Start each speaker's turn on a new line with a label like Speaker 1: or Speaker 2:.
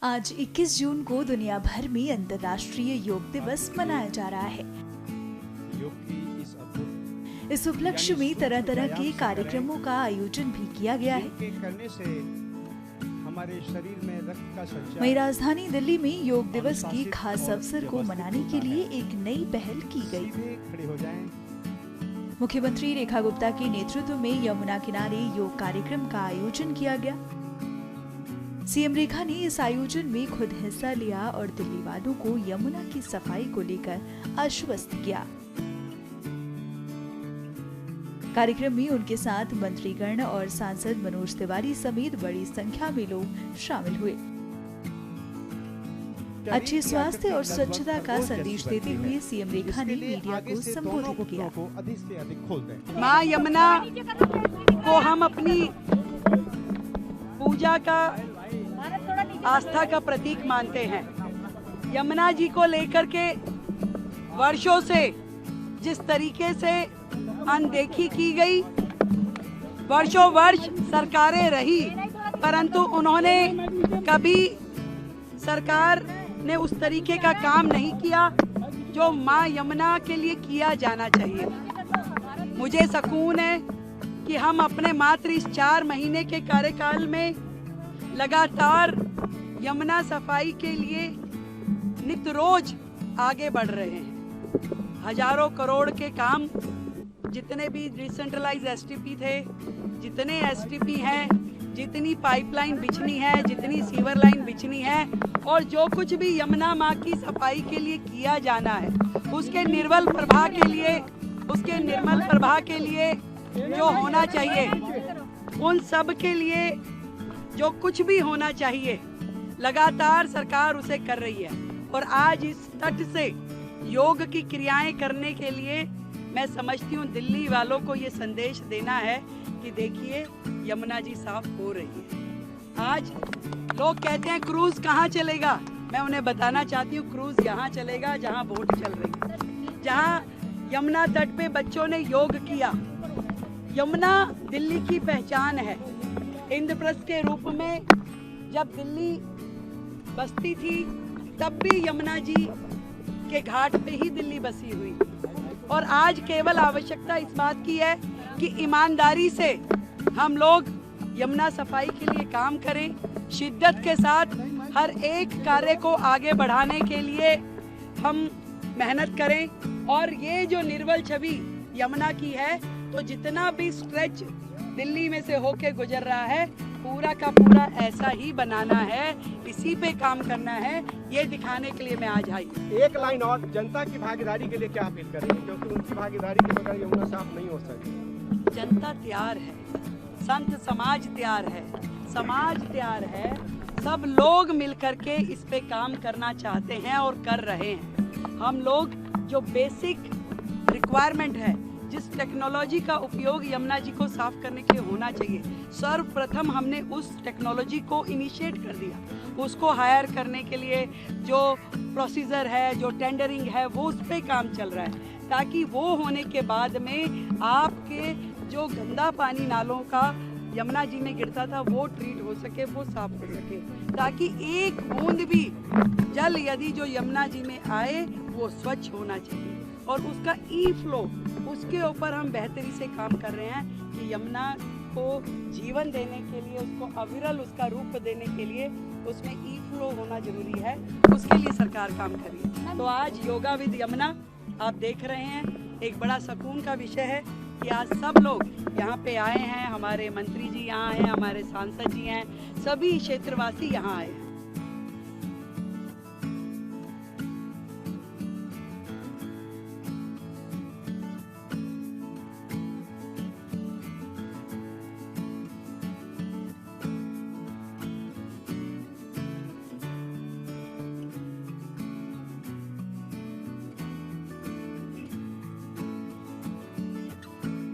Speaker 1: आज 21 जून को दुनिया भर में अंतर्राष्ट्रीय योग दिवस मनाया जा रहा है। इस उपलक्ष्य में तरह तरह के कार्यक्रमों का आयोजन भी किया गया है।
Speaker 2: हमारे शरीर में रक्त का संचार।
Speaker 1: वहीं राजधानी दिल्ली में योग दिवस के खास अवसर को मनाने के लिए एक नई पहल की गई। मुख्यमंत्री रेखा गुप्ता के नेतृत्व में यमुना किनारे योग कार्यक्रम का आयोजन किया गया। सीएम रेखा ने इस आयोजन में खुद हिस्सा लिया और दिल्ली वालों को यमुना की सफाई को लेकर आश्वस्त किया। कार्यक्रम में उनके साथ मंत्रीगण और सांसद मनोज तिवारी समेत बड़ी संख्या में लोग शामिल हुए। अच्छे स्वास्थ्य और स्वच्छता का संदेश देते हुए सीएम रेखा ने मीडिया को संबोधित किया।
Speaker 3: मां यमुना को हम अपनी पूजा का, आस्था का प्रतीक मानते हैं। यमुना जी को लेकर के वर्षों से जिस तरीके से अनदेखी की गई, वर्षों वर्ष सरकारें रही, परंतु उन्होंने कभी सरकार ने उस तरीके का काम नहीं किया जो मां यमुना के लिए किया जाना चाहिए। मुझे सुकून है कि हम अपने मात्र इस 4 महीने के कार्यकाल में लगातार यमुना सफाई के लिए नित्य रोज आगे बढ़ रहे हैं। हजारों करोड़ के काम, जितने भी डिसेंट्रलाइज एसटीपी थे, जितने एसटीपी हैं, जितनी पाइपलाइन बिछनी है, जितनी सीवर लाइन बिछनी है और जो कुछ भी यमुना माँ की सफाई के लिए किया जाना है, उसके निर्मल प्रवाह के लिए जो होना चाहिए, उन सब के लिए जो कुछ भी होना चाहिए, लगातार सरकार उसे कर रही है। और आज इस तट से योग की क्रियाएं करने के लिए मैं समझती हूँ दिल्ली वालों को ये संदेश देना है कि देखिए यमुना जी साफ हो रही है। आज लोग कहते हैं क्रूज कहाँ चलेगा, मैं उन्हें बताना चाहती हूँ क्रूज यहाँ चलेगा जहाँ बोट चल रही है, जहाँ यमुना तट पे बच्चों ने योग किया। यमुना दिल्ली की पहचान है। इंद्रप्रस्थ के रूप में जब दिल्ली बसती थी तब भी यमुना जी के घाट पे ही दिल्ली बसी हुई। और आज केवल आवश्यकता इस बात की है कि ईमानदारी से हम लोग यमुना सफाई के लिए काम करें, शिद्दत के साथ हर एक कार्य को आगे बढ़ाने के लिए हम मेहनत करें। और ये जो निर्मल छवि यमुना की है, तो जितना भी स्ट्रेच दिल्ली में से होके गुजर रहा है, पूरा का पूरा ऐसा ही बनाना है, इसी पे काम करना है, ये दिखाने के लिए मैं आज आई।
Speaker 2: एक लाइन और, जनता की भागीदारी के लिए क्या अपील करेंगे, क्योंकि उनकी भागीदारी के बगैर यमुना साफ नहीं हो सकती।
Speaker 3: जनता तैयार है, संत समाज तैयार है, समाज तैयार है, सब लोग मिलकर के इस पे काम करना चाहते हैं और कर रहे हैं। हम लोग जो बेसिक रिक्वायरमेंट है, जिस टेक्नोलॉजी का उपयोग यमुना जी को साफ करने के लिए होना चाहिए, सर्वप्रथम हमने उस टेक्नोलॉजी को इनिशिएट कर दिया। उसको हायर करने के लिए जो प्रोसीजर है, जो टेंडरिंग है, वो उस पर काम चल रहा है, ताकि वो होने के बाद में आपके जो गंदा पानी नालों का यमुना जी में गिरता था वो ट्रीट हो सके, वो साफ हो सके, ताकि एक बूंद भी जल यदि जो यमुना जी में आए वो स्वच्छ होना चाहिए। और उसका ई फ्लो, उसके ऊपर हम बेहतरी से काम कर रहे हैं कि यमुना को जीवन देने के लिए, उसको अविरल उसका रूप देने के लिए उसमें ई फ्लो होना जरूरी है, उसके लिए सरकार काम कर रही है। तो आज योगा विद यमुना आप देख रहे हैं, एक बड़ा सुकून का विषय है कि आज सब लोग यहाँ पे आए हैं, हमारे मंत्री जी यहाँ हैं, हमारे सांसद जी हैं, सभी क्षेत्रवासी यहाँ आए हैं।